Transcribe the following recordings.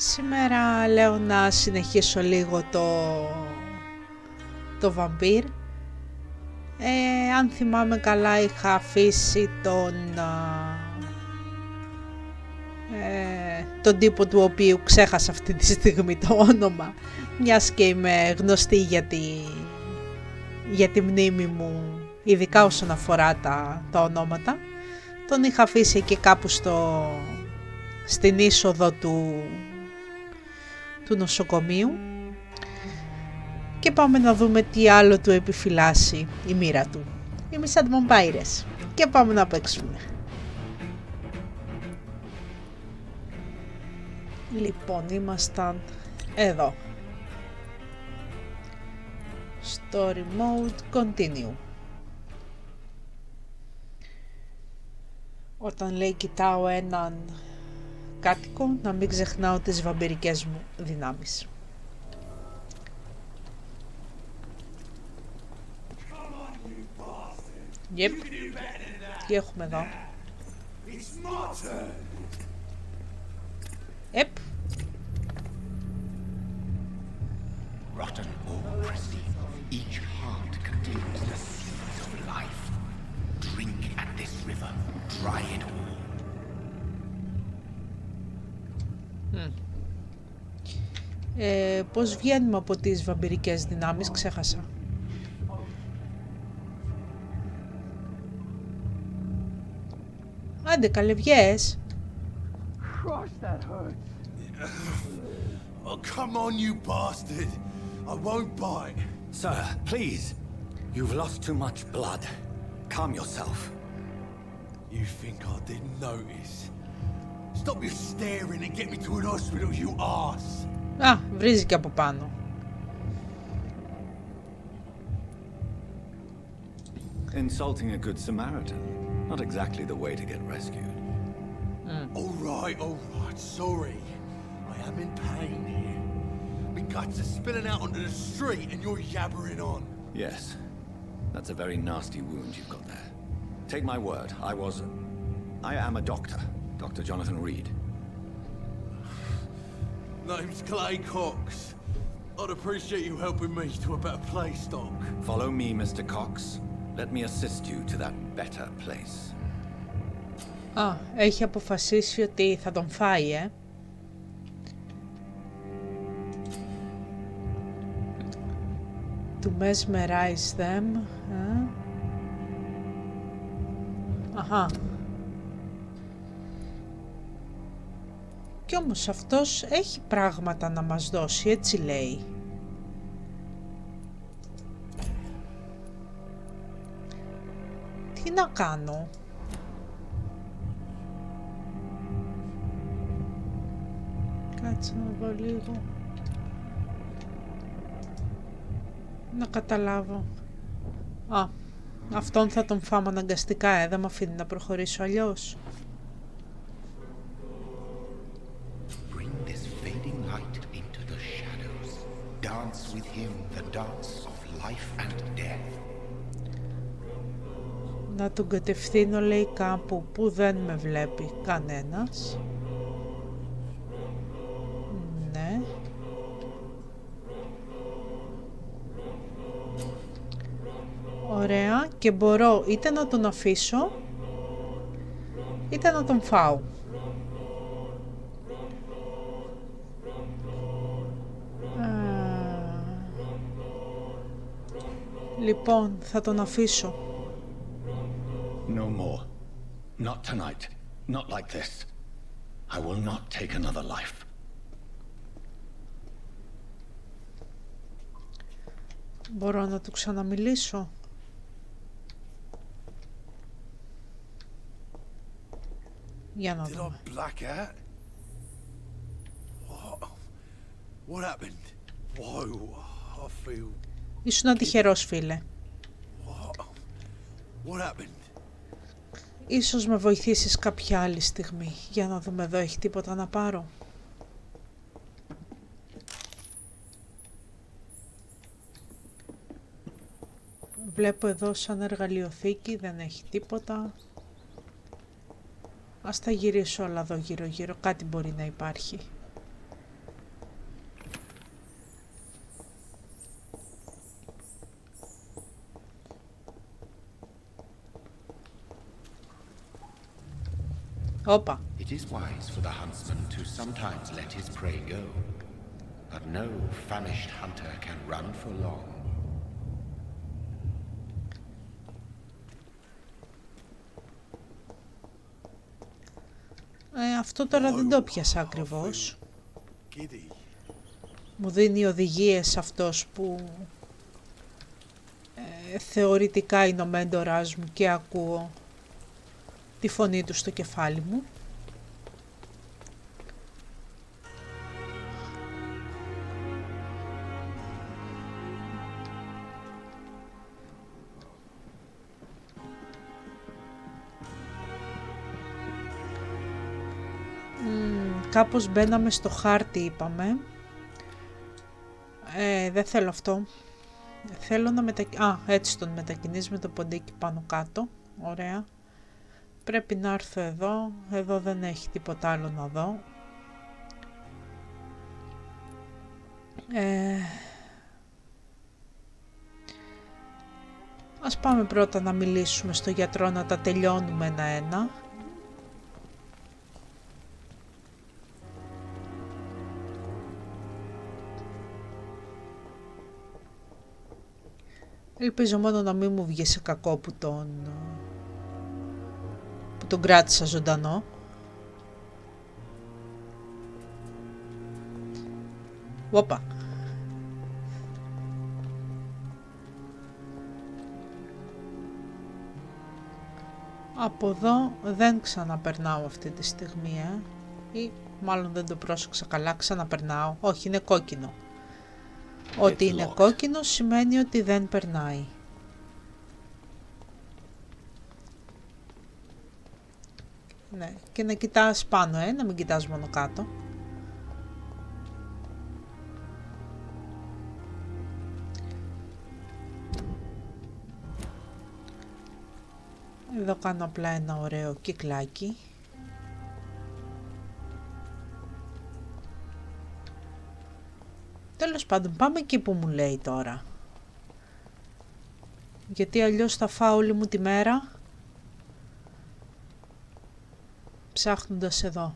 Σήμερα λέω να συνεχίσω λίγο το Vampyr. Αν θυμάμαι καλά είχα αφήσει τον τύπο του οποίου ξέχασα αυτή τη στιγμή το όνομα, μιας και είμαι γνωστή για τη μνήμη μου, ειδικά όσον αφορά τα ονόματα. Τον είχα αφήσει εκεί κάπου στην είσοδο του νοσοκομείου και πάμε να δούμε τι άλλο του επιφυλάσσει η μοίρα του. Είμαι σαν βαμπάιρες και πάμε να παίξουμε. Λοιπόν, ήμασταν εδώ. Story mode, continue. Όταν λέει κοιτάω έναν κάτοικο, να μην ξεχνάω τις βαμπυρικές μου δυνάμεις. Yep. Τι έχουμε εδώ? Yep. Rotten oppressy. Each heart contains the seeds of life. Drink at this river. Dry it all. Πώς βγαίνουμε από τις βαμπυρικές δυνάμεις, ξέχασα. Άντε καλέ βγες. Oh, come on, you bastard. I won't bite. Sir, please. You've lost too much blood. Calm yourself. You think I didn't notice? Stop your staring and get me to an hospital, you arse. Α, βρίζει και από πάνω. Insulting a good Samaritan. Not exactly the way to get rescued. All right, sorry. I am in pain here. My guts are spilling out onto the street and you're yabbering on. Yes. That's a very nasty wound you've got there. Take my word, I am a doctor. Dr. Jonathan Reed. Name's Clay Cox. I'd appreciate you helping me to a better place, Doc. Follow me, Mr. Cox. Let me assist you to that better place. Α, έχει αποφασίσει ότι θα τον φάει, To mesmerize them. Αχα. Κι όμως αυτός έχει πράγματα να μας δώσει, έτσι λέει. Τι να κάνω? Κάτσε να δω λίγο. Να καταλάβω. Α, αυτόν θα τον φάμε αναγκαστικά, δεν με αφήνει να προχωρήσω αλλιώς. Bring this fading light into the shadows. Dance with him the dance of life and death. Να τον κατευθύνω, λέει, κάπου που δεν με βλέπει κανένας. Ναι. Ωραία, και μπορώ είτε να τον αφήσω είτε να τον φάω. Λοιπόν, θα τον αφήσω. No more. Not tonight. Not like this. I will not take another life. Μπορώ να του ξαναμιλήσω. Για να δούμε. Black out? What happened? Whoa, I feel... Ήσουν τυχερός, φίλε. What happened? Ίσως με βοηθήσεις κάποια άλλη στιγμή. Για να δούμε εδώ, έχει τίποτα να πάρω. Βλέπω εδώ σαν εργαλειοθήκη, δεν έχει τίποτα. Ας τα γυρίσω όλα εδώ γύρω γύρω, κάτι μπορεί να υπάρχει. Όπα. It is wise for the huntsman to sometimes let his prey go, but no famished hunter can run for long. Αυτό τώρα δεν το πιάσα ακριβώς. Μου δίνει οδηγίες αυτός που θεωρητικά είναι ο μέντορας μου και ακούω τη φωνή του στο κεφάλι μου. Κάπως μπαίναμε στο χάρτη, είπαμε. Δεν θέλω αυτό. Θέλω να έτσι τον μετακινείς με το ποντίκι πάνω κάτω. Ωραία. Πρέπει να έρθω εδώ. Εδώ δεν έχει τίποτα άλλο να δω. Ας πάμε πρώτα να μιλήσουμε στο γιατρό, να τα τελειώνουμε ένα-ένα. Ελπίζω μόνο να μην μου βγει σε κακό που τον κράτησα ζωντανό. Όπα. Από εδώ δεν ξαναπερνάω αυτή τη στιγμή, ή μάλλον δεν το πρόσεξα καλά, ξαναπερνάω. Όχι, είναι κόκκινο. Ότι είναι κόκκινο σημαίνει ότι δεν περνάει. Ναι, και να κοιτάς πάνω, να μην κοιτάς μόνο κάτω. Εδώ κάνω απλά ένα ωραίο κυκλάκι. Τέλος πάντων, πάμε εκεί που μου λέει τώρα. Γιατί αλλιώς θα φάω όλη μου τη μέρα ψάχνοντας εδώ.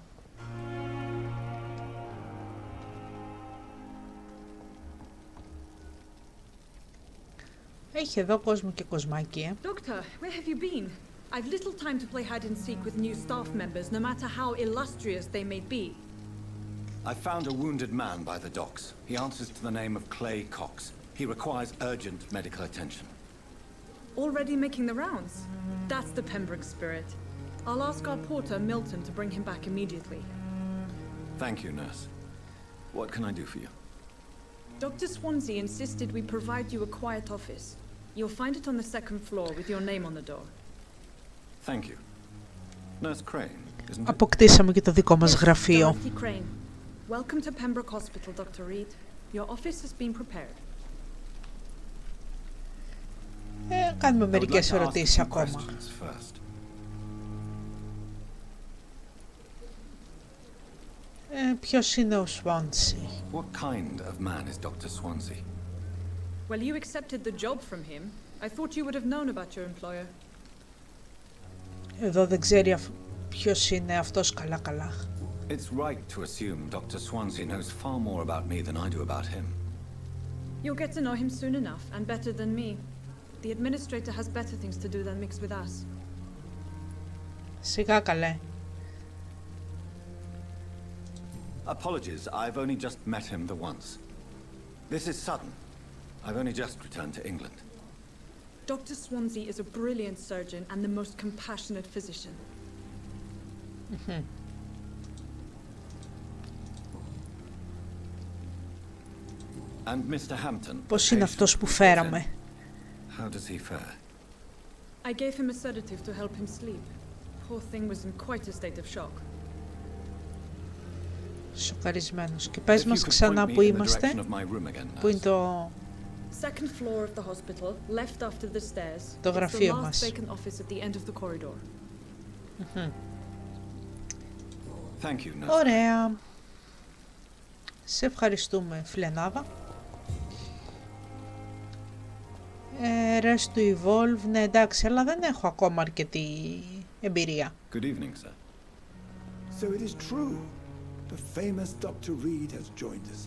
Έχει εδώ κόσμο και κοσμάκι, Doctor, where have you been? I've little time to play hide and seek with new staff members, no matter how illustrious they may be. I found a wounded man by the docks. He answers to the name of Clay Cox. He requires urgent medical attention. Already making the rounds? That's the Pembroke spirit. I'll ask our porter, Milton, to bring him back immediately. Thank you, nurse. What can I do for you? Dr. Swansea insisted we provide you a quiet office. You'll find it on the second floor with your name on the door. Thank you. Nurse Crane, isn't it? Αποκτήσαμε και το δικό μας γραφείο. Dorothy Crane. Welcome to Pembroke Hospital, Dr. Reed. Your office has been prepared. Κάνουμε I would like μερικές to ask a ερωτήσεις few ακόμα. questions first. Ποιος είναι ο Swansea? What kind of man is Dr. Swansea? Well, you accepted the job from him. I thought you would have known about your employer. Εδώ δεν ξέρει ποιος είναι αυτός καλά. It's right to assume Dr. Swansea knows far more about me than I do about him. You'll get to know him soon enough, and better than me. The administrator has better things to do than mix with us. Σιγά καλέ. Apologies, I've only just met him the once. This is sudden. I've only just returned to England. Dr. Swansea is a brilliant surgeon and the most compassionate physician. And Mr. Hampton. Πώς είναι αυτός που φέραμε? How does he fare? I gave him a sedative to help him sleep. Poor thing was in quite a state of shock. Σοκαρισμένος. Και πες If μας you could ξανά point me που in the είμαστε. direction of my room again, Που είναι nurse. το... Second floor of the hospital, left after the stairs. Το It's the γραφείο last μας. vacant office at the end of the corridor. Thank you, nurse. Ωραία. Σε ευχαριστούμε, φιλενάδα. Rest to evolve, ναι εντάξει, αλλά δεν έχω ακόμα αρκετή εμπειρία. Good evening, sir. So it is true. The famous Dr. Reed has joined us.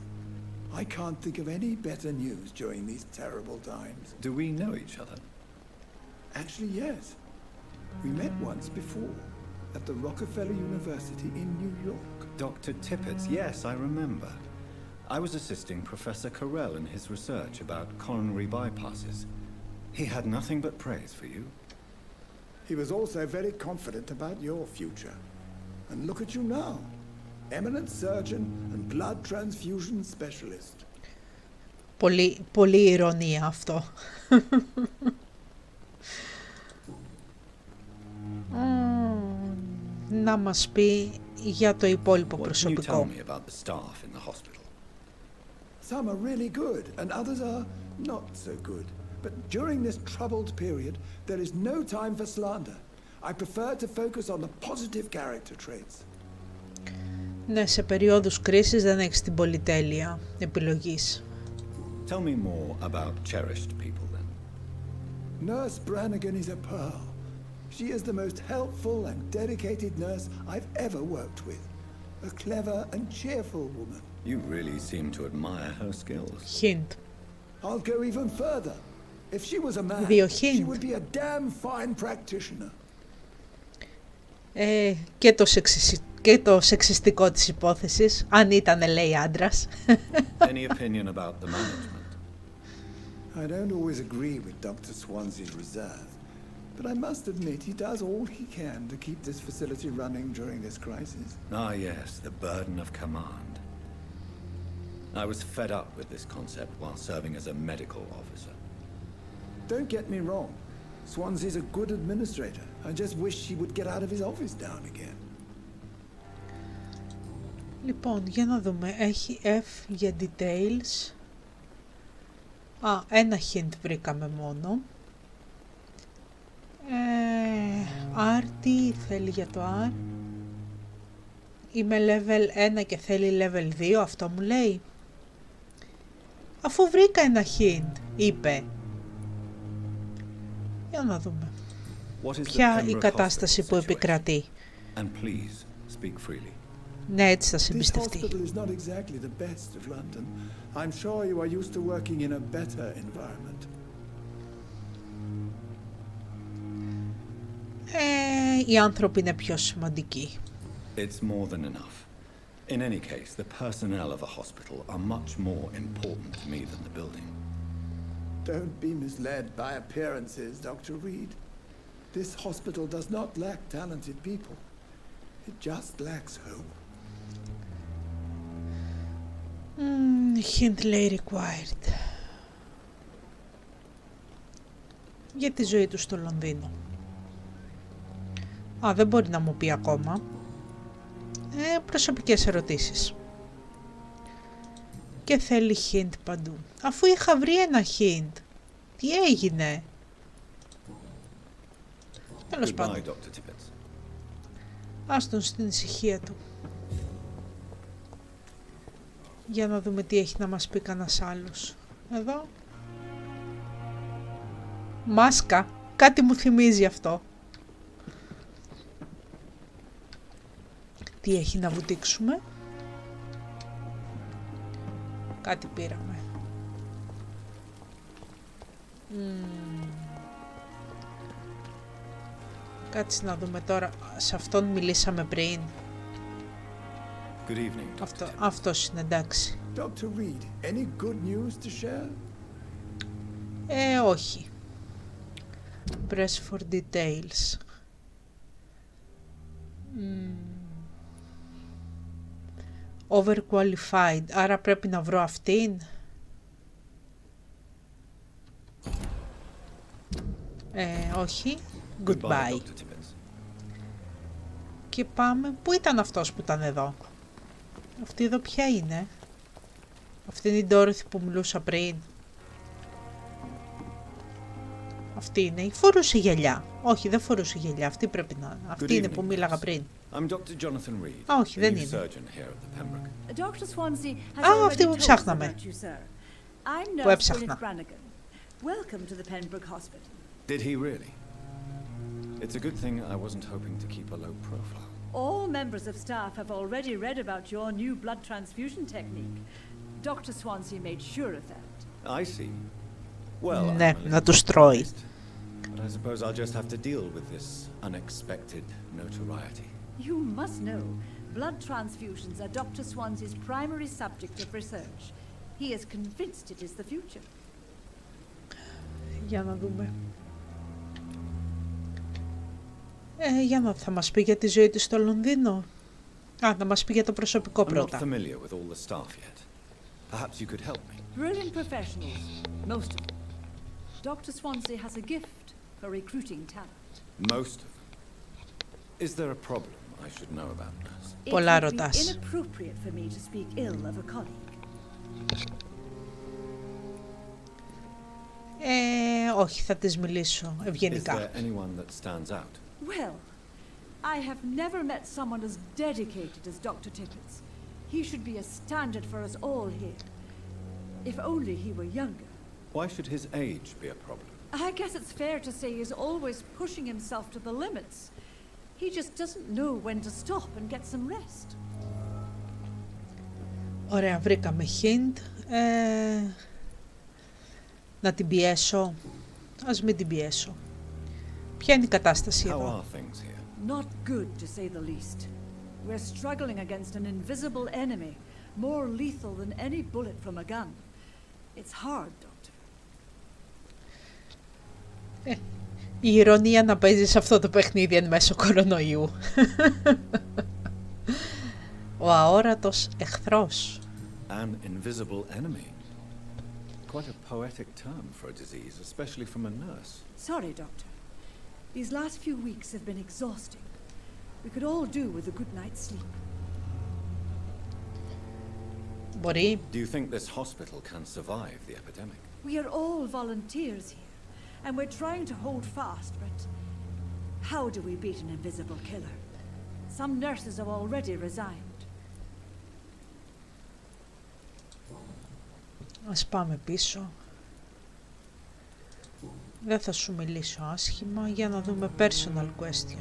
I can't think of any better news during these terrible times. Do we know each other? Actually, yes. We met once before, at the Rockefeller University in New York. Dr. Tippett, yes, I remember. I was assisting Professor Carell in his research about coronary bypasses. He had nothing but praise for you. He was also very confident about your future. And look at you now. Eminent surgeon and blood transfusion specialist. Πολύ ηρωνία αυτό. Να μας πει για το υπόλοιπο προσωπικό. Some are really good and others are not so good. But during this troubled period, there is no time for slander. I prefer to focus on the positive character traits. Ναι, σε περίοδους κρίσης δεν έχεις την πολυτέλεια επιλογής. Tell me more about cherished people then. Nurse Brannigan is a pearl. She is the most helpful and dedicated nurse I've ever worked with. A clever and cheerful woman. You really seem to admire her skills. Hint. I'll go even further. If she was a man, she would be a damn fine practitioner. Και το σεξιστικό της υπόθεσης, αν ήταν, λέει, άντρας. Any opinion about the management? I don't always agree with Dr. Swansea's reserve, but I must admit he does all he can to keep this facility running during this crisis. Ah yes, the burden of command. I was fed up with this concept while serving as a medical officer. Don't get me wrong. Swansea's a good administrator. I just wish he would get out of his office now and again. Λοιπόν, για να δούμε. Έχει F για details. Ένα hint βρήκαμε μόνο. R, τι θέλει για το R? Είμαι level 1 και θέλει level 2, αυτό μου λέει. Αφού βρήκα ένα hint, είπε. Για να δούμε. Ποια η κατάσταση που επικρατεί. And please, speak freely. Ναι, έτσι θα σε εμπιστευτεί. Οι άνθρωποι είναι πιο σημαντικοί. It's more than enough. In any case, the personnel of a hospital are much more important to me than the building. Don't be misled by appearances, Dr. Reed. This hospital does not lack talented people. It just lacks hope. Hindley required. Για τη ζωή του στο Λονδίνο. Δεν μπορεί να μου πει ακόμα. Προσωπικές ερωτήσεις. Και θέλει hint παντού. Αφού είχα βρει ένα hint. Τι έγινε? Τέλος πάντων. Άστον στην ησυχία του. Για να δούμε τι έχει να μας πει κανένας άλλος. Εδώ. Μάσκα. Κάτι μου θυμίζει αυτό. Τι έχει να βουτήξουμε? Κάτι πήραμε. Κάτσε να δούμε τώρα. Σε αυτόν μιλήσαμε πριν. Good evening, Αυτός είναι, εντάξει. Dr. Reed, any good news to share? Όχι. Press for details. Overqualified. Άρα πρέπει να βρω αυτήν. Όχι. Goodbye. Και πάμε. Πού ήταν αυτός που ήταν εδώ? Αυτή εδώ ποια είναι? Αυτή είναι η Dorothy που μιλούσα πριν. Αυτή είναι. Φορούσε γυαλιά. Όχι, δεν φορούσε γυαλιά. Αυτή πρέπει να είναι. Αυτή είναι που μίλαγα πριν. Όχι, δεν είναι. Αυτή που ψάχναμε. Που έψαχνα. Did he really? It's a good thing I wasn't hoping to keep a low profile. All members of staff have already read about your new blood transfusion technique. Dr. Swansea made sure of that. I see. Well, Ναι, I'm a να little τους τρώει. surprised, but I suppose I'll just have to deal with this unexpected notoriety. You must know, blood transfusions are Dr. Swansea's primary subject of research. He is convinced it is the future. Για να δούμε. Για να θα μας πει για τη ζωή της στο Λονδίνο. Να μας πει για το προσωπικό I'm not πρώτα. familiar with all the staff yet. Perhaps you could help me. Brilliant professionals, most of them. Dr. Swansea has a gift for recruiting talent. Most of them. Is there a problem I should know about, nurse? Πολλά It would be ρωτάς. inappropriate for me to speak ill of a colleague. Όχι, θα της μιλήσω Is ευγενικά. there anyone that stands out? Well, I have never met someone as dedicated as Dr. Tippets. He should be a standard for us all here. If only he were younger. Why should his age be a problem? I guess it's fair to say he's always pushing himself to the limits. He just doesn't know when to stop and get some rest. Ωραία, βρήκαμε hint. Να την πιέσω. Ας μην την πιέσω. Ποια είναι η κατάσταση How εδώ? are things here? Not good, to say the least. We're struggling against an invisible enemy, more lethal than any bullet from a gun. It's hard, Doctor. Η ηρωνία να παίζει σε αυτό το παιχνίδι εν μέσω κορονοϊού. Ο αόρατος εχθρός. An invisible enemy. Quite a poetic term for a disease, especially from a nurse. Sorry, Doctor. These last few weeks have been exhausting. We could all do with a good night's sleep. Μπορεί. Do you think this hospital can survive the epidemic? We are all volunteers here, and we're trying to hold fast, but how do we beat an invisible killer? Some nurses have already resigned. Ας πάμε πίσω. Δεν θα σου μιλήσω άσχημα για να δούμε personal question.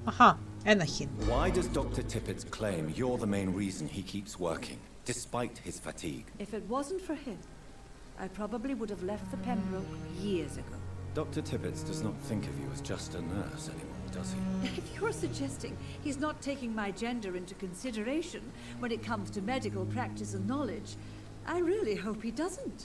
Αχα, ένα hint. Why does Dr. Tippets claim you're the main reason he keeps working, despite his fatigue? If it wasn't for him, I probably would have left the Pembroke years ago. Dr. Tippets does not think of you as just a nurse anymore, does he? If you're suggesting he's not taking my gender into consideration when it comes to medical practice and knowledge, I really hope he doesn't.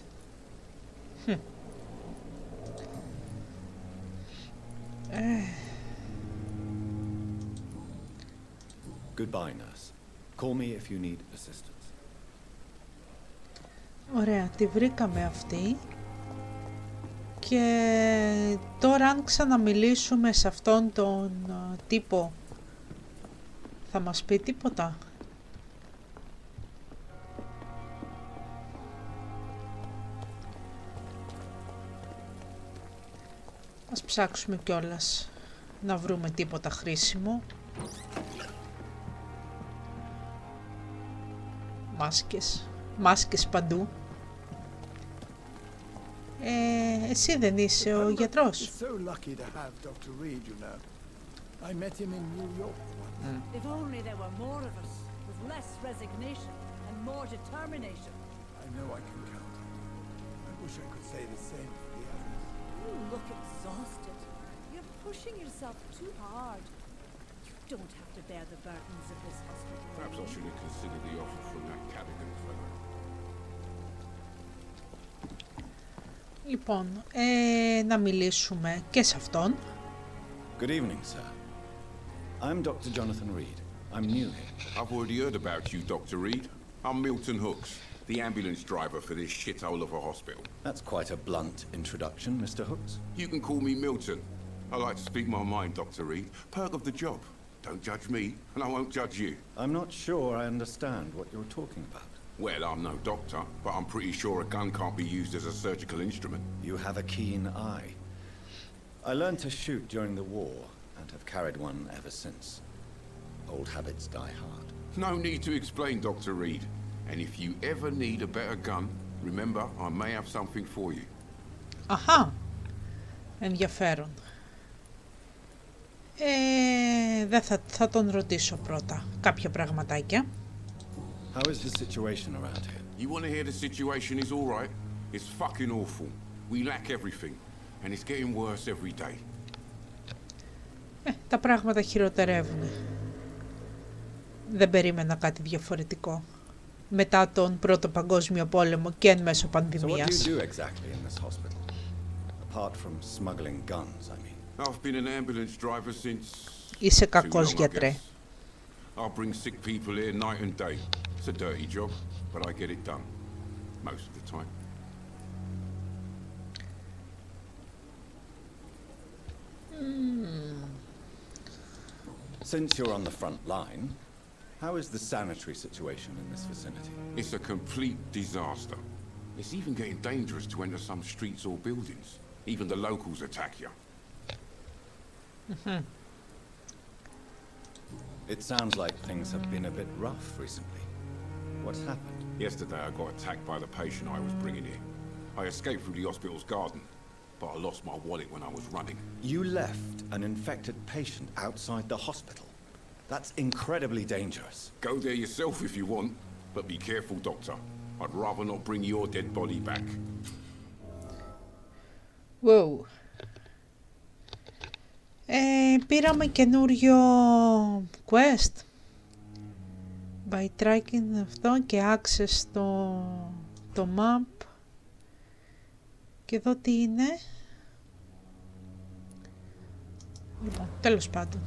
Goodbye, nurse. Call me if you need assistance. Ωραία, τη βρήκαμε αυτή. Και τώρα αν ξαναμιλήσουμε σε αυτόν τον τύπο, θα μας πει τίποτα? Ας ψάξουμε κιόλας να βρούμε τίποτα χρήσιμο. Μάσκες παντού. Εσύ δεν είσαι ο γιατρός? So lucky to have Dr. Reed, you know. I met him in New York once. If only there were more of us, with less resignation and more determination. I know I can count on you. I wish I could say the same for the others. You look exhausted. You're pushing yourself too hard. You don't have to bear the burdens of this hospital. Perhaps I should have considered the offer from that Cadogan fellow. Λοιπόν, να μιλήσουμε και σε αυτόν. Good evening, sir. I'm Dr. Jonathan Reed. I'm new here. I've already heard about you, Dr. Reed. I'm Milton Hooks, the ambulance driver for this shithole of a hospital. That's quite a blunt introduction, Mr. Hooks. You can call me Milton. I like to speak my mind, Dr. Reed. Perk of the job. Don't judge me, and I won't judge you. I'm not sure I understand what you're talking about. Well, I'm no doctor, but I'm pretty sure a gun can't be used as a surgical instrument. You have a keen eye. I learned to shoot during the war and have carried one ever since. Old habits die hard. No need to explain, Dr. Reed. And if you ever need a better gun, remember, I may have something for you. Αχα, ενδιαφέρον. Δεν θα τον ρωτήσω πρώτα κάποια πραγματάκια. How is the situation around here? You want to hear the situation is all right? It's fucking awful. We lack everything. And it's getting worse every day. Τα πράγματα χειροτερεύουν. Δεν περίμενα κάτι διαφορετικό. Μετά τον Πρώτο Παγκόσμιο Πόλεμο και εν μέσω πανδημίας. So what do you do exactly in this hospital? Apart from smuggling guns, I mean. I've been an ambulance driver since... Είσαι too κακός long, I γιατρέ. guess. I bring sick people here night and day. It's a dirty job, but I get it done. Most of the time. Since you're on the front line, how is the sanitary situation in this vicinity? It's a complete disaster. It's even getting dangerous to enter some streets or buildings. Even the locals attack you. It sounds like things have been a bit rough recently. What's happened? Yesterday I got attacked by the patient I was bringing here. I escaped through the hospital's garden, but I lost my wallet when I was running. You left an infected patient outside the hospital? That's incredibly dangerous. Go there yourself if you want, but be careful, Doctor. I'd rather not bring your dead body back. Wow. Πήραμε καινούριο quest. By tracking αυτό και access το map. Και εδώ τι είναι. Λοιπόν, τέλος πάντων.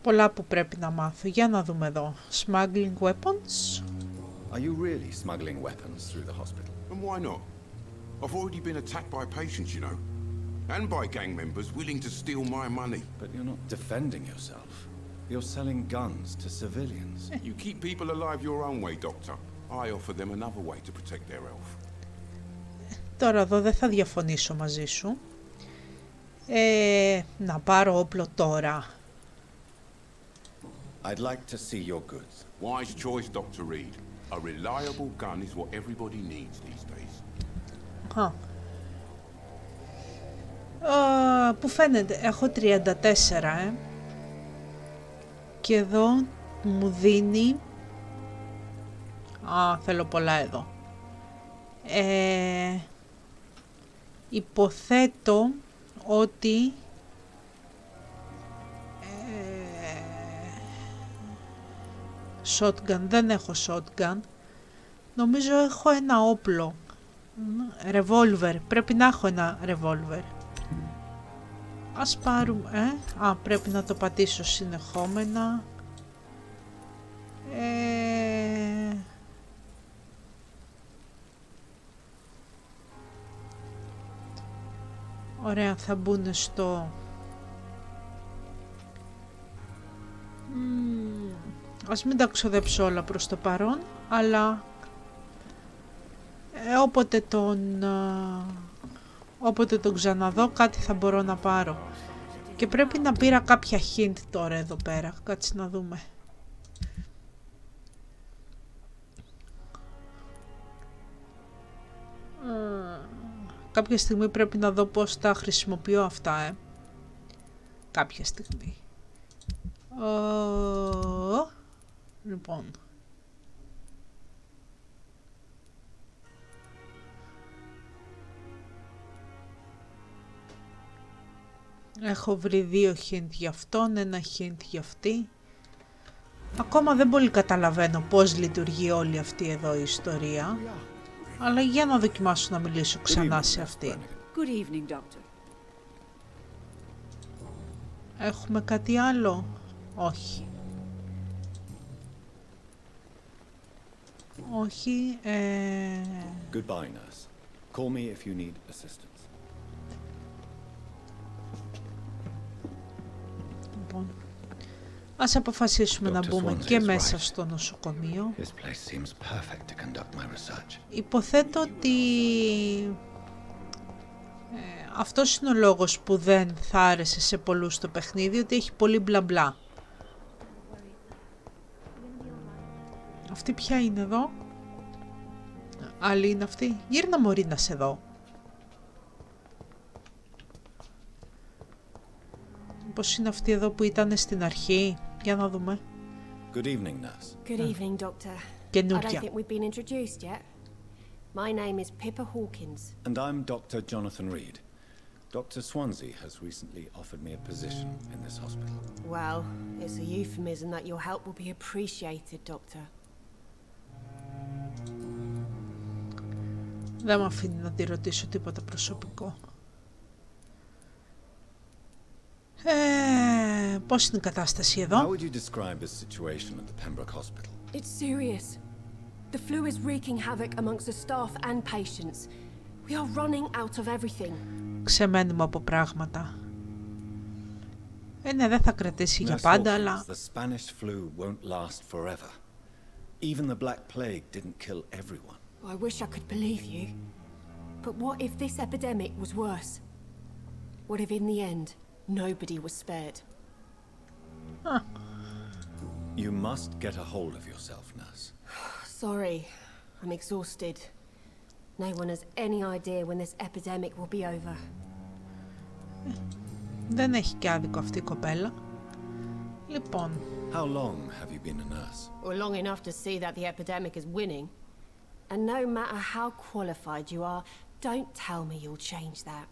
Πολλά που πρέπει να μάθω. Για να δούμε εδώ. Smuggling weapons. Are you really smuggling weapons through the hospital? And why not? I've already been attacked by patients, you know. And by gang members willing to steal my money. But you're not defending yourself. You're selling guns to civilians. You keep people alive your own way, Doctor. I offer them another way to protect their health. Τώρα εδώ δεν θα διαφωνήσω μαζί σου. Να πάρω όπλο τώρα. I'd like to see your goods. Wise choice, Dr. Reed. A reliable gun is what everybody needs these days. Που φαίνεται, έχω 34, Και εδώ μου δίνει... θέλω πολλά εδώ. Υποθέτω ότι... shotgun, δεν έχω shotgun. Νομίζω έχω ένα όπλο. Revolver, πρέπει να έχω ένα revolver. Ας πάρουμε, πρέπει να το πατήσω συνεχόμενα. Ωραία, θα μπουν στο... Ας μην τα ξοδέψω όλα προς το παρόν, αλλά όποτε τον ξαναδώ κάτι θα μπορώ να πάρω. Και πρέπει να πήρα κάποια hint τώρα εδώ πέρα. Κάτσε να δούμε. Κάποια στιγμή πρέπει να δω πώς τα χρησιμοποιώ αυτά, Κάποια στιγμή. Λοιπόν. Έχω βρει 2 hint για αυτόν, ένα hint για αυτή. Ακόμα δεν πολύ καταλαβαίνω πώς λειτουργεί όλη αυτή εδώ η ιστορία. Αλλά για να δοκιμάσω να μιλήσω ξανά σε αυτήν. Good evening, Doctor. Έχουμε κάτι άλλο? Όχι. Όχι. Goodbye, nurse. Call me if you need assistance. Λοιπόν, ας αποφασίσουμε να μπούμε και μέσα στο νοσοκομείο. Υποθέτω ότι αυτός είναι ο λόγος που δεν θα άρεσε σε πολλούς το παιχνίδι, ότι έχει πολύ μπλα μπλα. Αυτή ποια είναι εδώ? Άλλη είναι αυτή? Γύρνα μωρή να σε δω. Πώς είναι αυτή εδώ που ήταν στην αρχή. Για να δούμε. Good evening, nurse. Good evening, Doctor. I Καινούργια. don't think we've been introduced yet. My name is Pippa Hawkins. And I'm Dr. Jonathan Reed. Dr. Swansea has recently offered me a position in this hospital. Well, it's a euphemism that your help will be appreciated, Doctor. Δεν με αφήνει να τη ρωτήσω τίποτα προσωπικό. Πώς είναι η κατάσταση How εδώ? would you describe the situation at the Pembroke Hospital? It's serious. The flu is wreaking havoc amongst the staff and patients. We are running out of everything. Ξεμένουμε από πράγματα. Ναι, δεν θα κρατήσει για Nurse πάντα, Hawkins, αλλά... the Spanish flu won't last forever. Even the Black Plague didn't kill everyone. I wish I could believe you. But what if this epidemic was worse? What if in the end, nobody was spared? You must get a hold of yourself, nurse. Sorry, I'm exhausted. No one has any idea when this epidemic will be over. Δεν έχει και άδικο αυτή η κοπέλα. Λοιπόν, How long have you been a nurse? Or long enough to see that the epidemic is winning. And no matter how qualified you are, don't tell me you'll change that.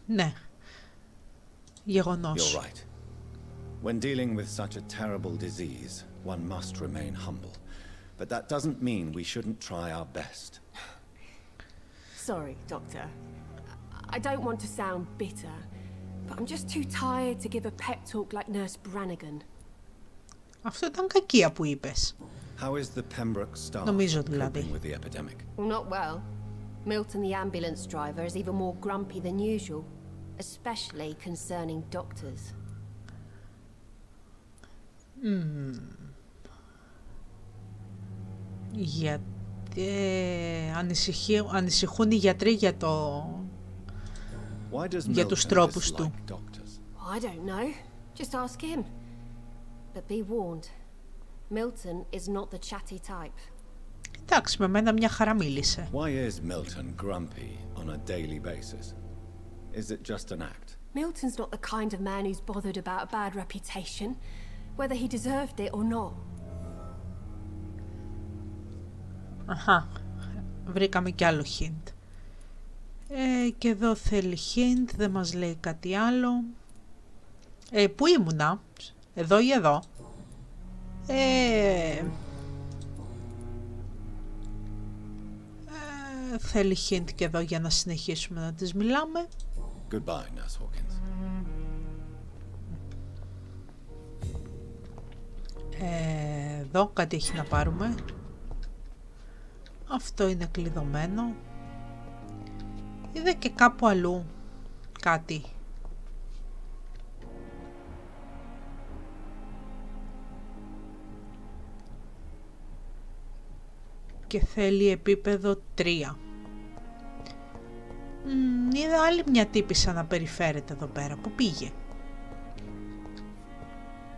ναι. Γεγονός. You're right. When dealing with such a terrible disease, one must remain humble. But that doesn't mean we shouldn't try our best. Sorry, Doctor. I don't want to sound bitter, but I'm just too tired to give a pep talk like Nurse Brannigan. Αυτό ήταν κακία που είπες. How is the Pembroke staff Νομίζω δηλαδή. coping with the epidemic? Well, not well. Milton, the ambulance driver, is even more grumpy than usual, especially concerning doctors. Γιατί ανησυχούν οι γιατροί για Why does για τους Milton τρόπους του. dislike doctors? I don't know. Just ask him. But be warned. Milton is not the chatty type. Εντάξει, με μένα μια χαρά μίλησε. Why is Milton grumpy on a daily basis? Is it just an act? Milton's not the kind of man who's bothered about a bad reputation, whether he deserved it or not. Αχα, βρήκαμε κι άλλο hint. Και εδώ θέλει hint, δεν μας λέει κάτι άλλο. Πού ήμουνα, εδώ ή εδώ? Θέλει hint και εδώ για να συνεχίσουμε να τις μιλάμε. Goodbye, Nurse Hawkins. Εδώ κάτι έχει να πάρουμε. Αυτό είναι κλειδωμένο. Είδα και κάπου αλλού κάτι. Και θέλει επίπεδο 3. Είδα άλλη μια τύπισσα να περιφέρεται εδώ πέρα. Πού πήγε?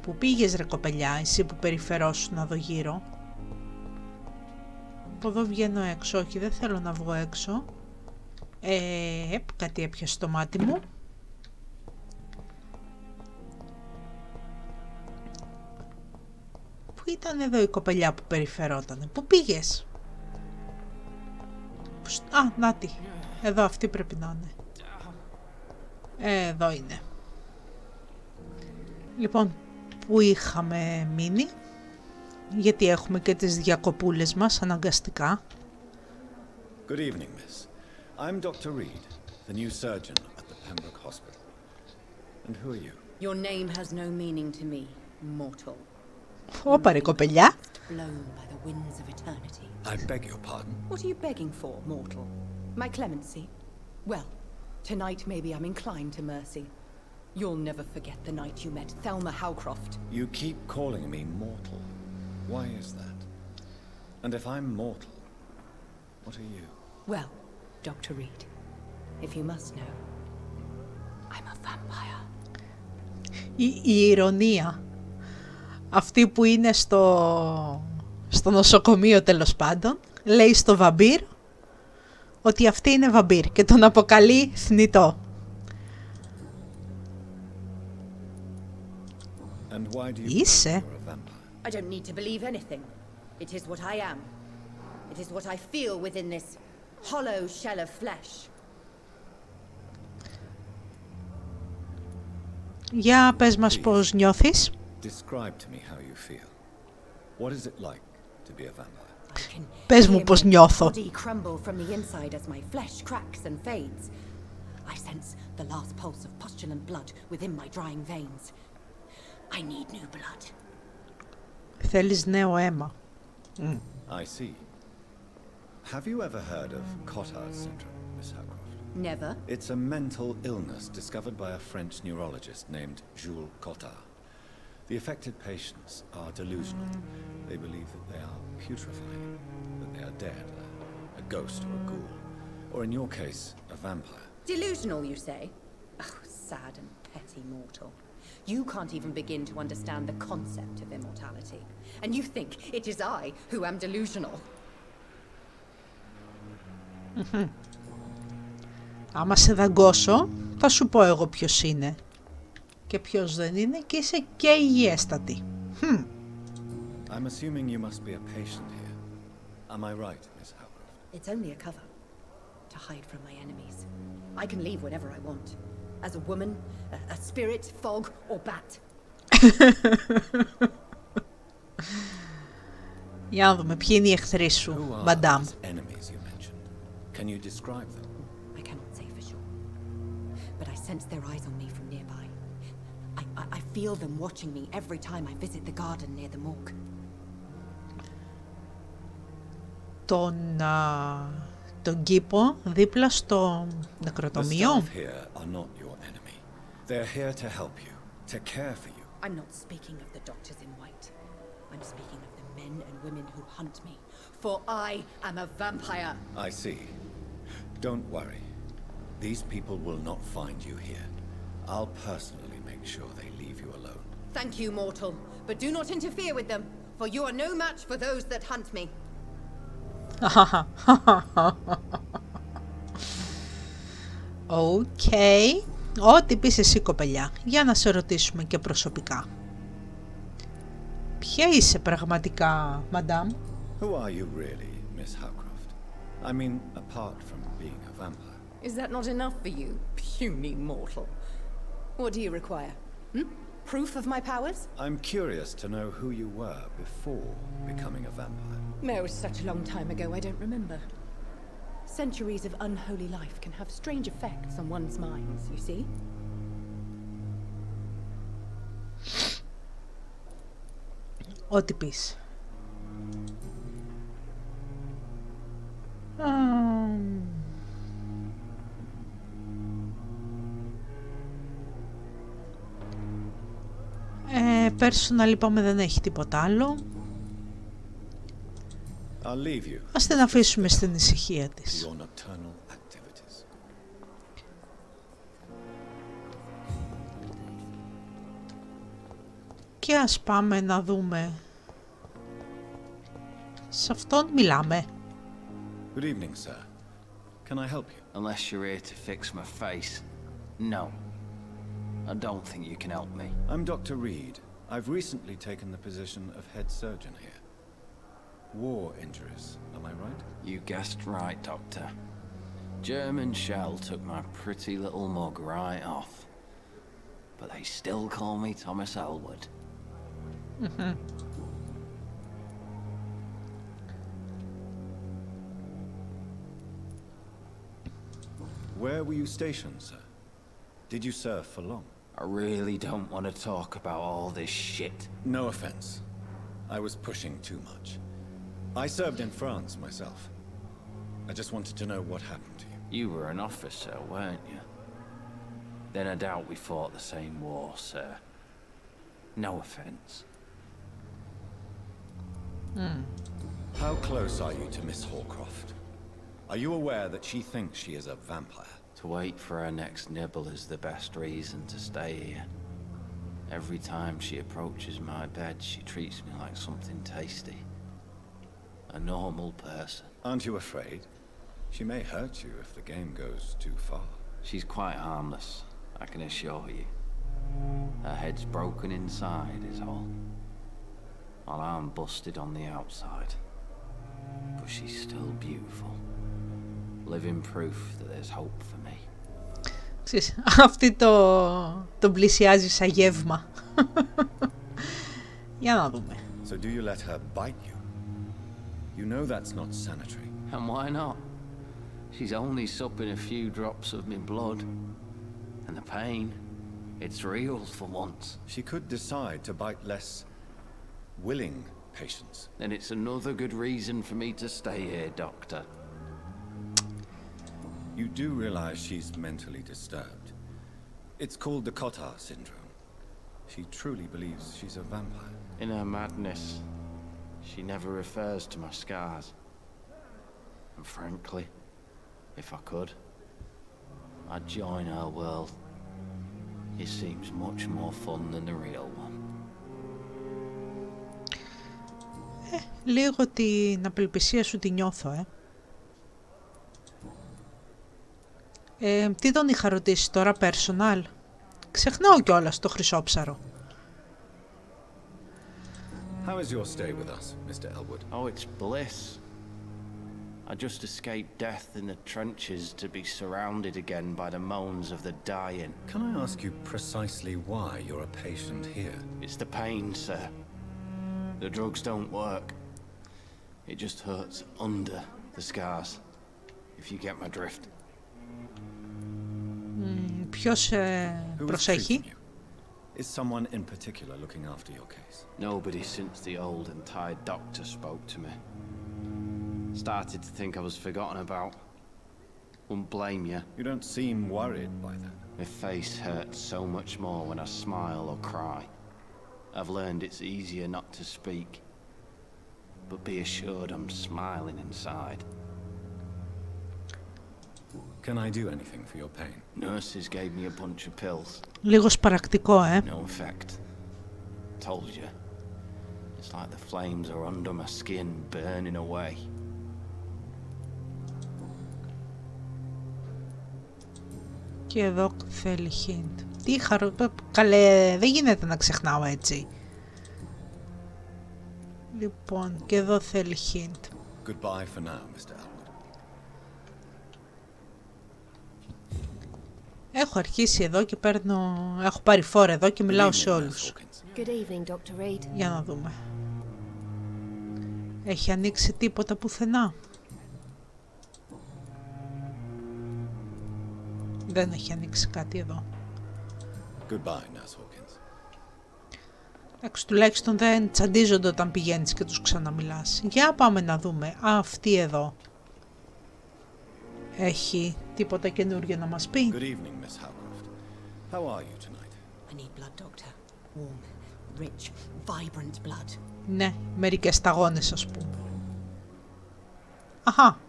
Πού πήγες ρε κοπελιά, εσύ που περιφερόσουν εδώ γύρω? Από εδώ βγαίνω έξω. Όχι, δεν θέλω να βγω έξω. Κάτι έπιασε στο μάτι μου. Πού ήταν εδώ η κοπελιά που περιφερότανε? Πού πήγες? Νάτι. Εδώ αυτή πρέπει να είναι. Εδώ είναι. Λοιπόν, που είχαμε μείνει? Γιατί έχουμε και τις διακοπούλες μας αναγκαστικά. Good evening, miss. I'm Dr. Reed, the new surgeon at the Pembroke Hospital. And who are you? Your name has no meaning to me, mortal. Όπα ρε κοπελιά. Blown by the winds of eternity. I beg your pardon. What are you begging for, mortal? My clemency? Well, tonight maybe I'm inclined to mercy. You'll never forget the night you met Thelma Howcroft. You keep calling me mortal. Why is that? And if I'm mortal, what are you? Well, Dr. Reed, if you must know, I'm a vampire. Η ηρωνία. Αυτή που είναι στο νοσοκομείο τέλος πάντων, λέει στο βαμπύρ ότι αυτή είναι βαμπύρ και τον αποκαλεί θνητό. And why do you Είσαι? believe you're a vampire? I don't need to believe anything. It is what I am. It is what I feel within this hollow shell of flesh. Για πες μας πώς νιώθεις. Describe to me how you feel. What is it like to be a vampire? I can Πες μου hear πώς my νιώθω. body crumble from the inside as my flesh cracks and fades. I sense the last pulse of postulant blood within my drying veins. I need new blood. Θέλεις νέο αίμα. I see. Have you ever heard of Cotard's syndrome, Miss Howcroft? Never. It's a mental illness discovered by a French neurologist named Jules Cotard. The affected patients are delusional. They believe that they are putrefying, that they are dead, a ghost or a ghoul, or in your case, a vampire. Delusional, you say? Oh, sad and petty mortal. You can't even begin to understand the concept of immortality. And you think it is I who am delusional. Άμα σε δαγκώσω, θα σου πω εγώ ποιος είναι. Και ποιος δεν είναι και είσαι και υγιέστατη. I'm assuming you must be a patient here. Am I right, Miss Howcroft? It's only a cover. To hide from my enemies. I can leave whenever I want. As a woman, a spirit, fog, or bat. Για να δούμε ποιοι είναι οι εχθροί σου, Μαντάμ. Enemies you mentioned. Can you describe them? I cannot say for sure. But I sense their eyes on me from nearby. I feel them watching me every time I visit the garden near the morgue. Τον κήπο δίπλα στο νεκροτομείο. The staff here are not your enemy. They're here to help you, to care for you. I'm not speaking of the doctors in white. I'm speaking of the men and women who hunt me. For I am a vampire. I see. Don't worry. These people will not find you here. I'll personally make sure they leave you alone. Thank you, mortal. But do not interfere with them, for you are no match for those that hunt me. Οκ. Ό,τι πεις εσύ, κοπελιά. Για να σε ρωτήσουμε και προσωπικά. Ποια είσαι πραγματικά, Μαντάμ? Who are you really, Miss Howcroft? I mean, apart from being a vampire. Is that not enough for you, puny mortal? What do you require? Proof of my powers? I'm curious to know who you were before becoming a vampire. No, it was such a long time ago, I don't remember. Centuries of unholy life can have strange effects on one's minds, you see? Ό,τι πεις. Personal είπαμε δεν έχει τίποτα άλλο. Ας την αφήσουμε στην ησυχία της. Και ας πάμε να δούμε. Σε αυτόν μιλάμε. Good evening, sir. Can I help you? Unless you're here to fix my face. No. I don't think you can help me. I'm Dr. Reed. I've recently taken the position of head surgeon here. War injuries, am I right? You guessed right, Doctor. German shell took my pretty little mug right off. But they still call me Thomas Elwood. Where were you stationed, sir? Did you serve for long? I really don't want to talk about all this shit. No offense. I was pushing too much. I served in France myself. I just wanted to know what happened to you. You were an officer, weren't you? Then I doubt we fought the same war, sir. No offense. How close are you to Miss Hallcroft? Are you aware that she thinks she is a vampire? To wait for her next nibble is the best reason to stay here. Every time she approaches my bed, she treats me like something tasty. A normal person. Aren't you afraid? She may hurt you if the game goes too far. She's quite harmless, I can assure you. Her head's broken inside is all. While I'm busted on the outside. But she's still beautiful. Living proof that there's hope for me. Αυτή τον πλησιάζει σαν γεύμα. Για να δούμε. So do you let her bite you? You know that's not sanitary. And why not? She's only supping a few drops of me blood. And the pain, it's real for once. She could decide to bite less willing patients. Then it's another good reason for me to stay here, Doctor. You do realize she's mentally disturbed. It's called the Cotard syndrome. She truly believes she's a vampire. In her madness, she never refers to my scars. And frankly, if I could, I'd join her world. It seems much more fun than the real one. Λίγο την απελπισία σου τη νιώθω, τι τον είχα ρωτήσει τώρα, personal. Ξεχνάω κιόλας το χρυσόψαρο. How is your stay with us, Mr. Elwood? Oh, it's bliss. I just escaped death in the trenches to be surrounded again by the moans of the dying. Can I ask you precisely why you're a patient here? It's the pain, sir. The drugs don't work. It just hurts under the scars, if you get my drift. Ποιος προσέχει? Is someone in particular looking after your case? Nobody since the old and tired doctor spoke to me. Started to think I was forgotten about. Wouldn't blame you. You don't seem worried by that. My face hurts so much more when I smile or cry. I've learned it's easier not to speak. But be assured I'm smiling inside. Can I do anything for your pain? Nurses gave me a bunch of pills. Λίγος πρακτικό, No effect. Told you. It's like the flames are under my skin, burning away. Και εδώ θέλει hint. Τι καλέ, δεν γίνεται να ξεχνάω έτσι. Λοιπόν, και εδώ θέλει hint. Goodbye for now, Mr. Elwood. Έχω αρχίσει εδώ και έχω πάρει φόρα εδώ και μιλάω σε όλους. Good evening, Dr. Reed. Για να δούμε. Έχει ανοίξει τίποτα πουθενά? Δεν έχει ανοίξει κάτι εδώ. Goodbye, Nurse Hawkins. Εντάξει, τουλάχιστον δεν τσαντίζονται όταν πηγαίνεις και τους ξαναμιλάς. Για πάμε να δούμε. Αυτή εδώ. Έχει τίποτα καινούργιο να μας πει? Good evening, Miss Howcroft. How are you tonight? I need blood, Doctor. Warm, rich, vibrant blood. Ναι, μερικές σταγόνες ας πούμε. Αχα,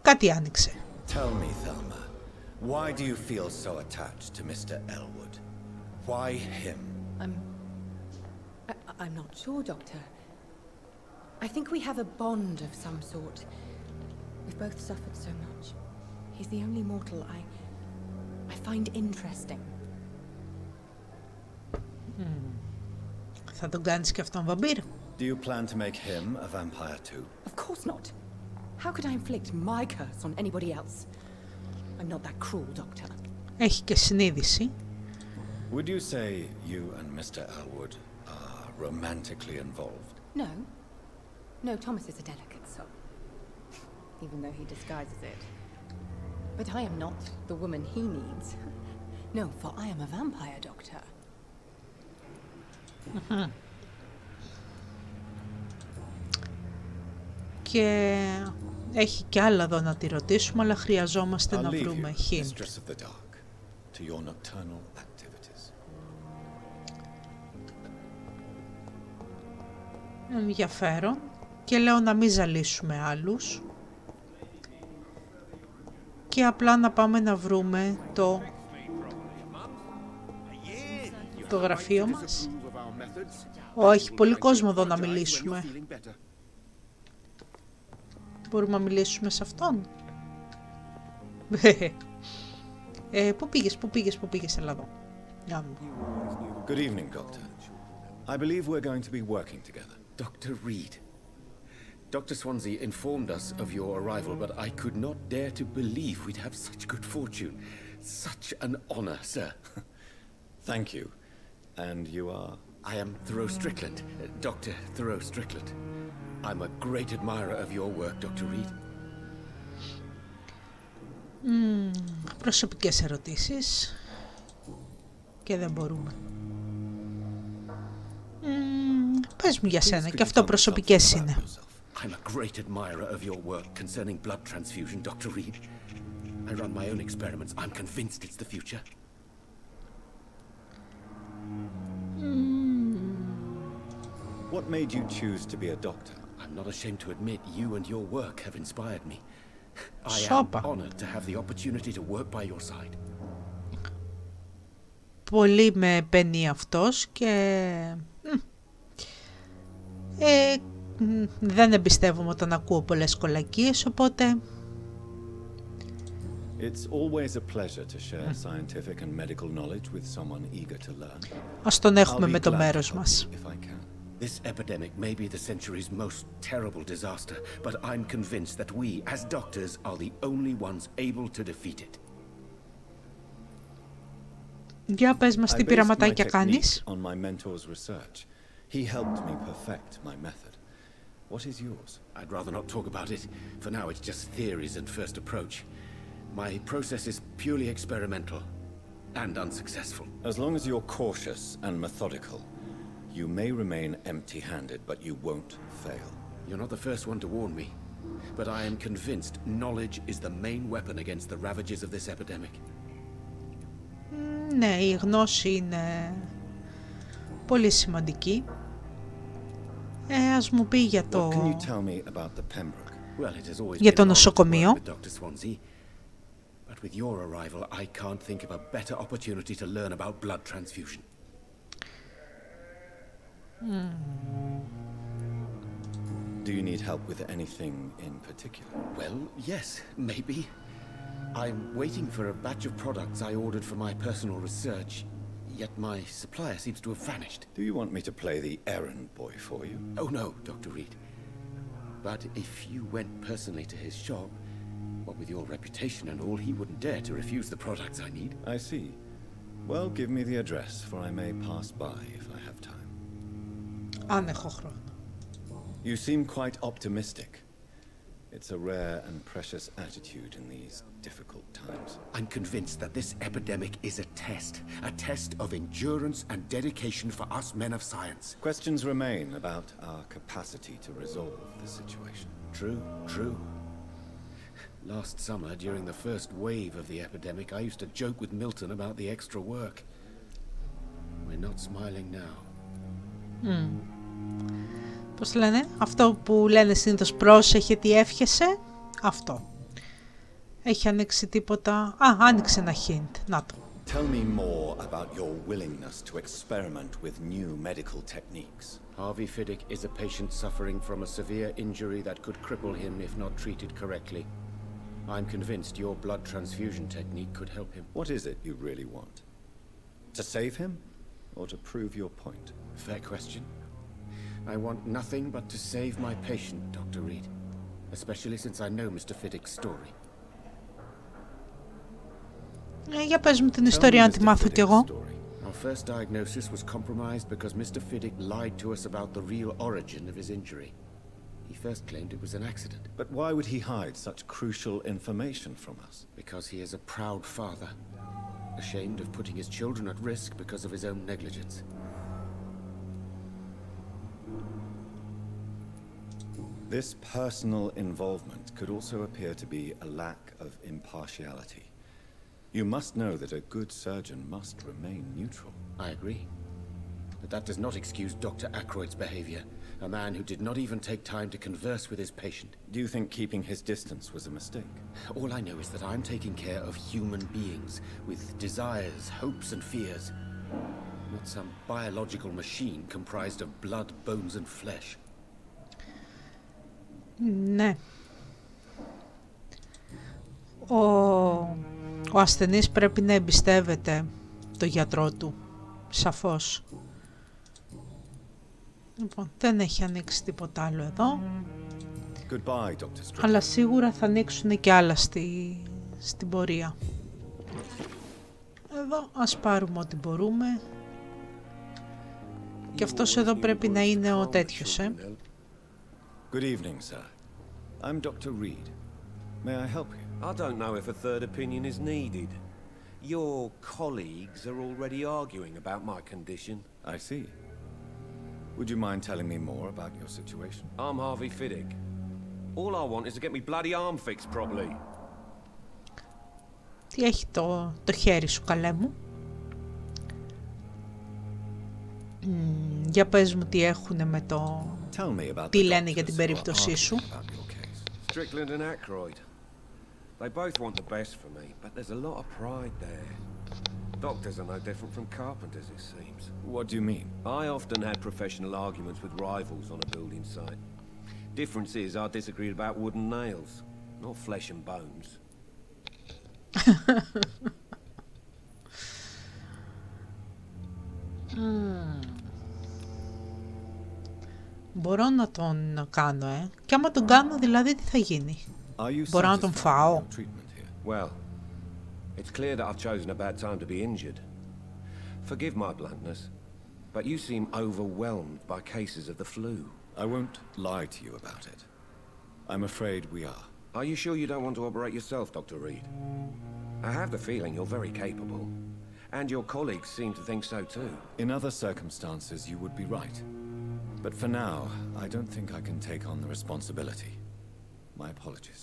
κάτι άνοιξε. Tell me, Thelma, why do you feel so attached to Mr. Elwood? Why him? I'm not sure, Doctor. I think we have a bond of some sort. We've both suffered so much. He's the only mortal I find interesting. Θα τον κάνεις και αυτόν βαμπύρ? Do you plan to make him a vampire too? Of course not. How could I inflict my curse on anybody else? I'm not that cruel, Doctor. Έχει και συνείδηση. Would you say you and Mr. Elwood are romantically involved? No. No, Thomas is a delicate soul. Even though he disguises it. But I am not the woman he needs. No, for I am a vampire, Doctor. Και έχει κι άλλα εδώ να τη ρωτήσουμε, αλλά χρειαζόμαστε να βρούμε hint. Ενδιαφέρον. Και λέω να μην ζαλίσουμε άλλους. Και απλά να πάμε να βρούμε το γραφείο μας. Όχι, πολύ κόσμο εδώ να μιλήσουμε. Μπορούμε να μιλήσουμε σε αυτόν. Πού πήγες, έλα εδώ. Good evening, Doctor. I believe we're going to be working together. Dr. Reed. Dr. Swansea informed us of your arrival, but I could not dare to believe we'd have such good fortune. Such an honor, sir. Thank you. And you are? I am Thoreau Strickland, Dr. Thoreau Strickland. I'm a great admirer of your work, Dr. Reed. Προσωπικές ερωτήσεις. Και δεν μπορούμε. Πες μου για σένα, και αυτό προσωπικές είναι. I'm a great admirer of your work concerning blood transfusion, Dr. Reed. I run my own experiments. I'm convinced it's the future. What made you choose to be a doctor? I'm not ashamed to admit you and your work have inspired me. I am honored to have the opportunity to work by your side. Πολύ με παίρνει αυτός και δεν εμπιστεύομαι όταν ακούω πολλές κολακίες, οπότε It's always a pleasure to share scientific and medical knowledge with someone eager to learn. Ας τον έχουμε με το μέρος μας. This epidemic may be the century's most terrible disaster, but I'm convinced that we, as doctors, are the only ones able to defeat it. Για πες μας τι πειραματάκια κάνεις. On my mentor's research. He helped me perfect my method. What is yours? I'd rather not talk about it. For now, it's just theories and first approach. My process is purely experimental and unsuccessful. As long as you're cautious and methodical, you may remain empty-handed, but you won't fail. You're not the first one to warn me, but I am convinced knowledge is the main weapon against the ravages of this epidemic. Ναι, η γνώση είναι πολύ σημαντική. Ας μου πει για το, για το νοσοκομείο. But with your arrival, I can't think of a better opportunity to learn about blood transfusion. Do you need help with anything in particular? Well, yes, maybe. I'm waiting for a batch of products I ordered for my personal research, yet my supplier seems to have vanished. Do you want me to play the errand boy for you? Oh no, Dr. Reed. But if you went personally to his shop, what with your reputation and all, he wouldn't dare to refuse the products I need. I see. Well, give me the address, for I may pass by if I have time. Αν έχω χρόνο. You seem quite optimistic. It's a rare and precious attitude in these difficult times. I'm convinced that this epidemic is a test of endurance and dedication for us men of science. Questions remain about our capacity to resolve the situation. True, true. Last summer, during the first wave of the epidemic, I used to joke with Milton about the extra work. We're not smiling now. Πώς λένε, αυτό που λένε συνήθως πρόσεχε τι εύχεσαι, αυτό. Έχει ανοίξει τίποτα, άνοιξε ένα hint, να το. Tell me more about your willingness to experiment with new medical techniques. Harvey Fiddick is a patient suffering from a severe injury that could cripple him if not treated correctly. I'm convinced your blood transfusion technique could help him. What is it you really want? To save him, or to prove your point? Fair question. I want nothing but to save my patient, Dr. Reed. Especially since I know Mr. Fiddick's story. Για πες μου την ιστορία να τη μάθω κι εγώ. Our first diagnosis was compromised because Mr. Fiddick lied to us about the real origin of his injury. He first claimed it was an accident. But why would he hide such crucial information from us? Because he is a proud father, ashamed of putting his children at risk because of his own negligence. This personal involvement could also appear to be a lack of impartiality. You must know that a good surgeon must remain neutral. I agree. But that does not excuse Dr. Ackroyd's behavior, a man who did not even take time to converse with his patient. Do you think keeping his distance was a mistake? All I know is that I'm taking care of human beings with desires, hopes and fears, not some biological machine comprised of blood, bones and flesh. Ναι. Ο ασθενής πρέπει να εμπιστεύεται το γιατρό του, σαφώς. Λοιπόν, δεν έχει ανοίξει τίποτα άλλο εδώ. Goodbye, Dr. Αλλά σίγουρα θα ανοίξουν και άλλα στην πορεία. Εδώ ας πάρουμε ό,τι μπορούμε. Και αυτός εδώ πρέπει να είναι ο τέτοιος, Good evening, sir. I'm Dr. Reed. May I help you? I don't know if a third opinion is needed. Your colleagues are already arguing about my condition. I see. Would you mind telling me more about your situation? I'm Harvey Fiddick. All I want is to get me bloody arm fixed properly. Τι έχει το χέρι σου, καλέ μου? Για πες μου τι έχουνε με το... Τι λένε για την περίπτωσή σου? Strickland and Aykroyd. They both want the best for me, but there's a lot of pride there. Doctors are no different from carpenters, it seems. What do you mean? I often had professional arguments with rivals on a building site. Difference is I disagreed about wooden nails, not flesh and bones. Μπορώ να τον κάνω, Και άμα τον κάνω, δηλαδή τι θα γίνει? Μπορώ να τον φάω? Well, it's clear that I've chosen a bad time to be injured. Forgive my bluntness, but you seem overwhelmed by cases of the flu. I won't lie to you about it. I'm afraid we are. Are you sure you don't want to operate yourself, Dr. Reed? I have the feeling you're very capable, and your colleagues seem to think so too. In other circumstances, you would be right. But for now, I don't think I can take on the responsibility. My apologies.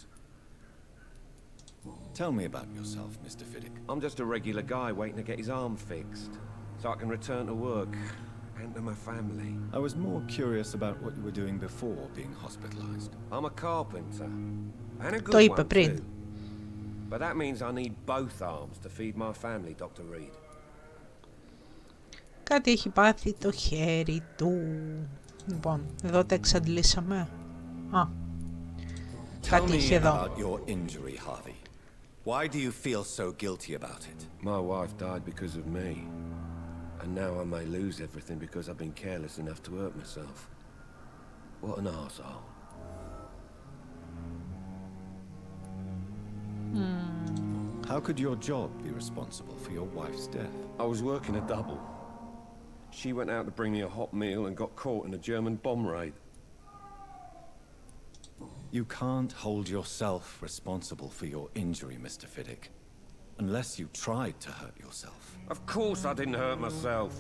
Tell me about yourself, Mr. Fiddick. I'm just a regular guy waiting to get his arm fixed, so I can return to work and to my family. I was more curious about what you were doing before being hospitalized. I'm a carpenter, and a good one too. But that means I need both arms to feed my family, Dr. Reed. Κάτι έχει πάθει το χέρι του. Λοιπόν, εδώ τα εξαντλήσαμε. Κάτι είχε εδώ. About your injury, Harvey. Why do you feel so guilty about it? My wife died because of me. And now I may lose everything because I've been careless enough to hurt myself. What an arsehole. How could your job be responsible for your wife's death? I was working a double. She went out to bring me a hot meal and got caught in a German bomb raid. You can't hold yourself responsible for your injury, Mr. Fiddick, unless you tried to hurt yourself. Of course I didn't hurt myself,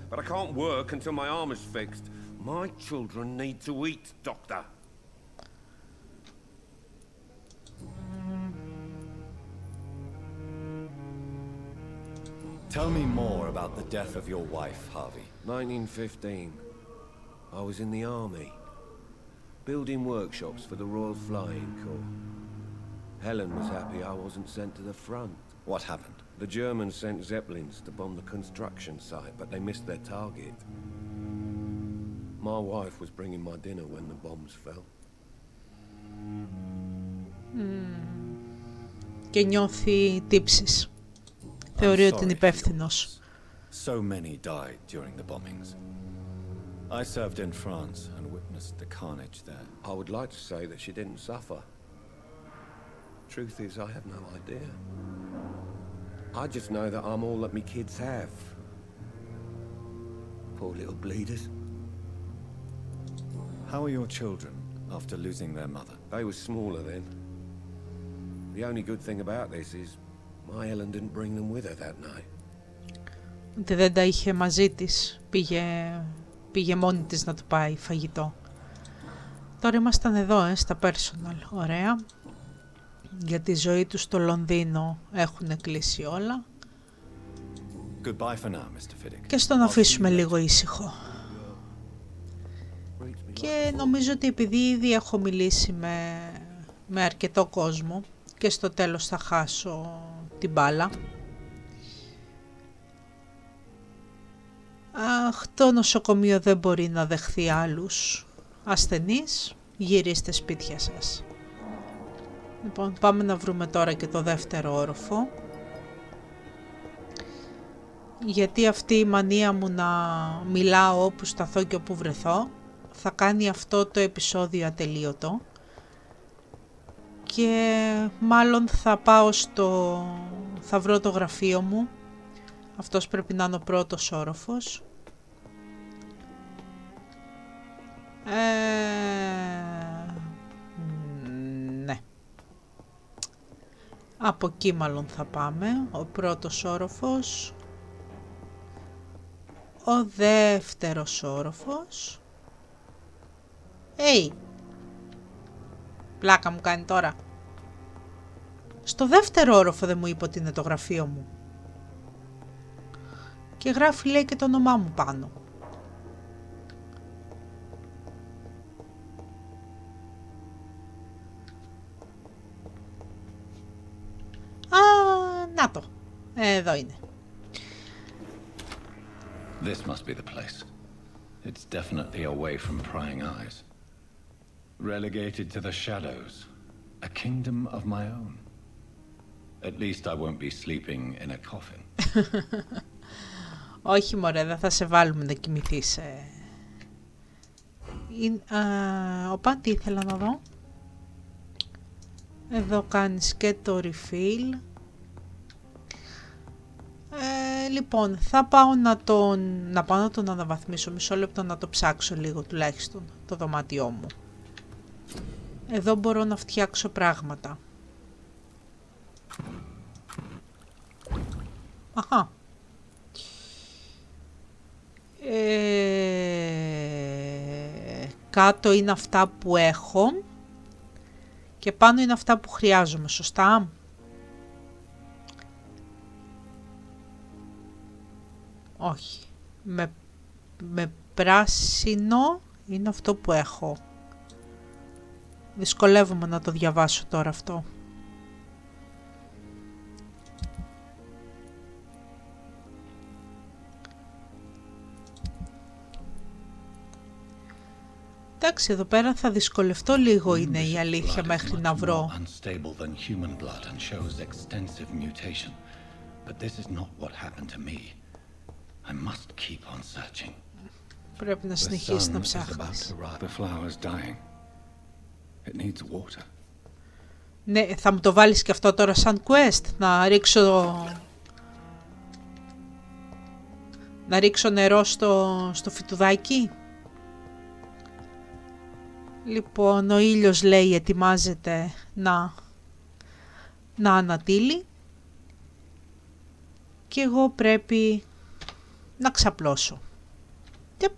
but I can't work until my arm is fixed. My children need to eat, Doctor. Tell me more about the death of your wife, Harvey. 1915. I was in the army, building workshops for the Royal Flying Corps. Helen was happy I wasn't sent to the front. What happened? The Germans sent Zeppelins to bomb the construction site, but they missed their target. My wife was bringing my dinner when the bombs fell. Και νιώθει τύψεις. Θεωρεί ότι είναι υπεύθυνος. So many died during the bombings. I served in France and witnessed the carnage there. I would like to say that she didn't suffer. Truth is, I have no idea. I just know that I'm all that me kids have. Poor little bleeders. How are your children after losing their mother? They were smaller then. The only good thing about this is my Ellen didn't bring them with her that night. Ότι δεν τα είχε μαζί της. Πήγε μόνη της να του πάει φαγητό. Τώρα ήμασταν εδώ, στα personal. Ωραία. Για τη ζωή τους στο Λονδίνο έχουν κλείσει όλα. Goodbye for now, Mr. Fiddick. Και στον αφήσουμε λίγο ήσυχο. Και νομίζω ότι επειδή ήδη έχω μιλήσει με αρκετό κόσμο και στο τέλος θα χάσω την μπάλα. Το νοσοκομείο δεν μπορεί να δεχθεί άλλους ασθενείς, γυρίστε σπίτια σας. Λοιπόν, πάμε να βρούμε τώρα και το δεύτερο όροφο. γιατί αυτή η μανία μου να μιλάω όπου σταθώ και όπου βρεθώ θα κάνει αυτό το επεισόδιο ατελείωτο και μάλλον θα βρω το γραφείο μου. Αυτός πρέπει να είναι ο πρώτος όροφος. Ναι. Από εκεί μάλλον θα πάμε. Ο πρώτος όροφος. Ο δεύτερος όροφος. Πλάκα μου κάνει τώρα. Στο δεύτερο όροφο δεν μου είπε ότι είναι το γραφείο μου. Και γράφει, λέει, και το όνομά μου πάνω. Να το. Εδώ είναι. This must be the place. It's definitely away from prying eyes. Relegated to the shadows. A kingdom of my own. At least I won't be sleeping in a coffin. Όχι μωρέ, δεν θα σε βάλουμε να κοιμηθείς. Οπα, τι ήθελα να δω. Εδώ κάνεις και το refill. Λοιπόν, θα πάω να τον αναβαθμίσω. Μισό λεπτό να το ψάξω λίγο τουλάχιστον το δωμάτιό μου. Εδώ μπορώ να φτιάξω πράγματα. Αχα. Κάτω είναι αυτά που έχω και πάνω είναι αυτά που χρειάζομαι, σωστά? Όχι. Με πράσινο είναι αυτό που έχω. Δυσκολεύομαι να το διαβάσω τώρα αυτό. Εντάξει, εδώ πέρα θα δυσκολευτώ λίγο, είναι η αλήθεια, μέχρι να βρω. Πρέπει να συνεχίσεις να ψάχνεις. Ναι, θα μου το βάλεις και αυτό τώρα σαν quest, να ρίξω νερό στο φυτουδάκι. Λοιπόν, ο ήλιος, λέει, ετοιμάζεται να ανατείλει και εγώ πρέπει να ξαπλώσω. Yep.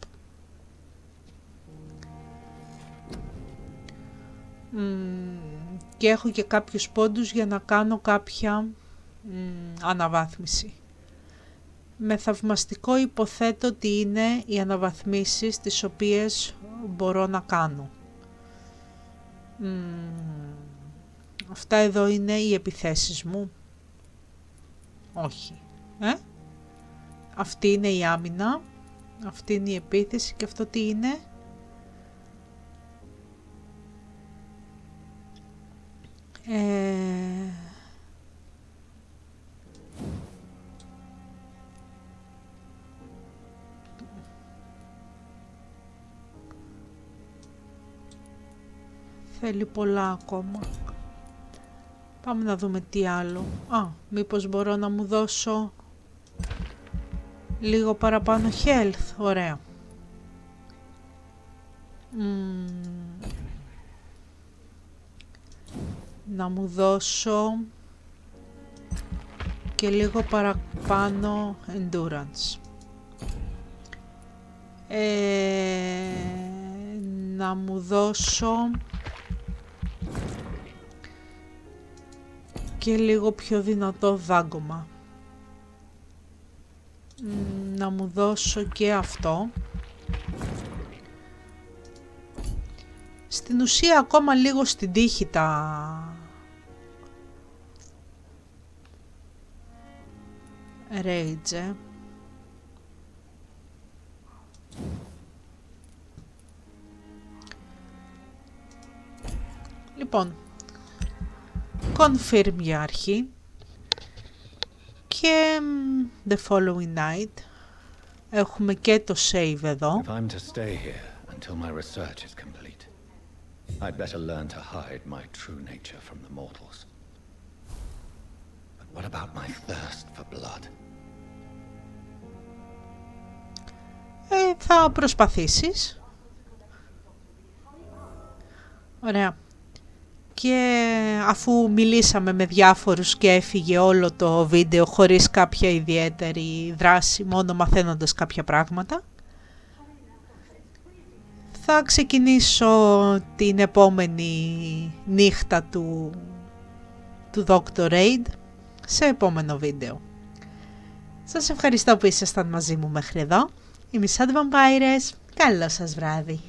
Και έχω και κάποιους πόντους για να κάνω κάποια αναβάθμιση. Με θαυμαστικό υποθέτω ότι είναι οι αναβαθμίσεις τις οποίες μπορώ να κάνω. Αυτά εδώ είναι οι επιθέσεις μου. Όχι. Αυτή είναι η άμυνα. Αυτή είναι η επίθεση. Και αυτό τι είναι? Θέλει πολλά ακόμα. Πάμε να δούμε τι άλλο. Μήπως μπορώ να μου δώσω λίγο παραπάνω health. Ωραία. Να μου δώσω και λίγο παραπάνω endurance. Να μου δώσω και λίγο πιο δυνατό δάγκωμα. Να μου δώσω και αυτό. Στην ουσία ακόμα λίγο στην τύχη τα rage. Λοιπόν, confirm για αρχή και The following night. Έχουμε και το save εδώ. If I'm to stay here until my research is complete, I'd better learn to hide my true nature from the mortals. But what about my thirst for blood? Θα προσπαθήσεις. Ωραία. Και αφού μιλήσαμε με διάφορους και έφυγε όλο το βίντεο χωρίς κάποια ιδιαίτερη δράση, μόνο μαθαίνοντας κάποια πράγματα, θα ξεκινήσω την επόμενη νύχτα του Dr. Raid σε επόμενο βίντεο. Σας ευχαριστώ που ήσασταν μαζί μου μέχρι εδώ. Είμαι Pt2. Καλό σας βράδυ.